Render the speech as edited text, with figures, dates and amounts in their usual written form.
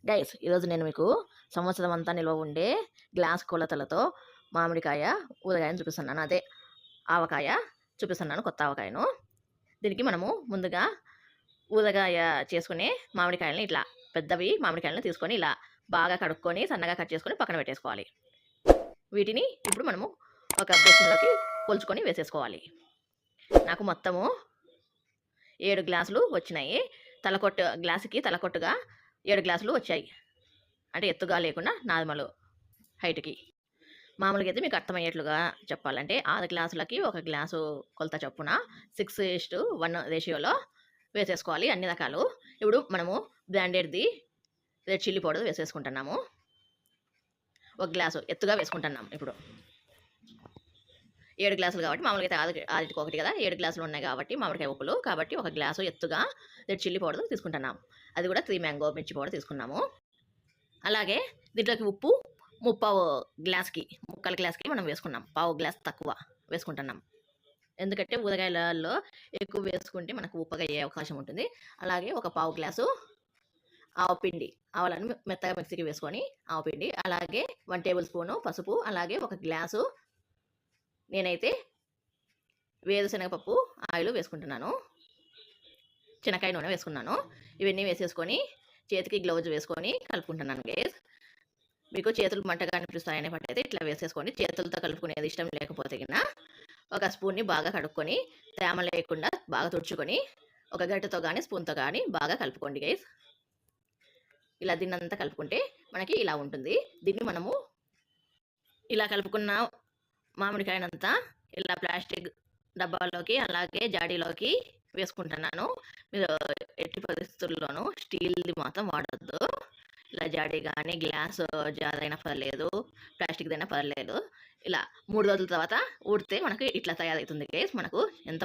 Guys ఈరోజు నేను మీకు సంవత్సరం అంతా నిల్వ ఉండే గ్లాస్ కొలతలతో మామిడికాయ ఊరగాయను చూపిస్తున్నాను. అదే ఆవకాయ చూపిస్తున్నాను, కొత్త ఆవకాయను. దీనికి మనము ముందుగా ఊరగాయ చేసుకునే మామిడికాయలని ఇట్లా పెద్దవి మామిడికాయలను తీసుకొని ఇలా బాగా కడుక్కొని సన్నగా కట్ చేసుకొని పక్కన పెట్టేసుకోవాలి. వీటిని ఇప్పుడు మనము ఒక బేసిన్లోకి కొలుచుకొని వేసేసుకోవాలి. నాకు మొత్తము 7 గ్లాసులు వచ్చినాయి. గ్లాసుకి తలకొట్టుగా 7 గ్లాసులు వచ్చాయి. అంటే ఎత్తుగా లేకుండా నార్మల్ హైట్కి. మామూలుగా అయితే మీకు అర్థమయ్యేట్లుగా చెప్పాలంటే 6 గ్లాసులకి 1 గ్లాసు కొలత చొప్పున 6:1 రేషియోలో వేసేసుకోవాలి అన్ని రకాలు. ఇప్పుడు మనము బ్రాండెడ్ది రెడ్ చిల్లీ పౌడర్ వేసేసుకుంటున్నాము. 1 గ్లాసు ఎత్తుగా వేసుకుంటున్నాం. ఇప్పుడు 7 గ్లాసులు కాబట్టి మామూలుగా అయితే 6కి 1 కదా, 7 గ్లాసులు ఉన్నాయి కాబట్టి మామిడికాయ ఉప్పులు కాబట్టి 1 గ్లాసు ఎత్తుగా రెడ్ చిల్లీ పౌడర్ తీసుకుంటున్నాం. అది కూడా 3 మ్యాంగో మిర్చి పౌడర్ తీసుకున్నాము. అలాగే దీంట్లోకి ఉప్పు ముక్కల గ్లాస్కి మనం వేసుకున్నాం. పావు గ్లాస్ తక్కువ వేసుకుంటున్నాం. ఎందుకంటే ఊరగాయలలో ఎక్కువ వేసుకుంటే మనకు ఉప్పగా అయ్యే అవకాశం ఉంటుంది. అలాగే ఒక పావు గ్లాసు ఆవపిండి, ఆవాలను మెత్తగా మిక్సీకి వేసుకొని ఆవపిండి, అలాగే 1 టేబుల్ స్పూను పసుపు, అలాగే 1 గ్లాసు నేనైతే వేరుశనగపప్పు ఆయిల్ వేసుకుంటున్నాను. శనక్కాయ నూనె వేసుకున్నాను. ఇవన్నీ వేసేసుకొని చేతికి గ్లౌజ్ వేసుకొని కలుపుకుంటున్నాను గైస్. మీకు చేతులు మంటగా అనిపిస్తాయనే పట్టయితే ఇట్లా వేసేసుకొని చేతులతో కలుపుకునేది ఇష్టం లేకపోతే కింద ఒక స్పూన్ని బాగా కడుక్కొని తేమ లేకుండా బాగా తుడుచుకొని ఒక గరిటెతో కానీ స్పూన్తో కానీ బాగా కలుపుకోండి గైస్. ఇలా దీన్నంతా కలుపుకుంటే మనకి ఇలా ఉంటుంది. దీన్ని మనము ఇలా కలుపుకున్న మామిడికాయనంతా ఇలా ప్లాస్టిక్ డబ్బాలోకి అలాగే జాడీలోకి వేసుకుంటున్నాను. మీరు ఎట్టి పరిస్థితుల్లోనూ స్టీల్ది మాత్రం వాడద్దు. ఇలా జాడీ కానీ గ్లాస్ జార్ అయినా పర్లేదు, ప్లాస్టిక్దైనా పర్లేదు. ఇలా 3 రోజుల తర్వాత ఊడితే మనకు ఇట్లా తయారవుతుంది గైస్. మనకు ఎంత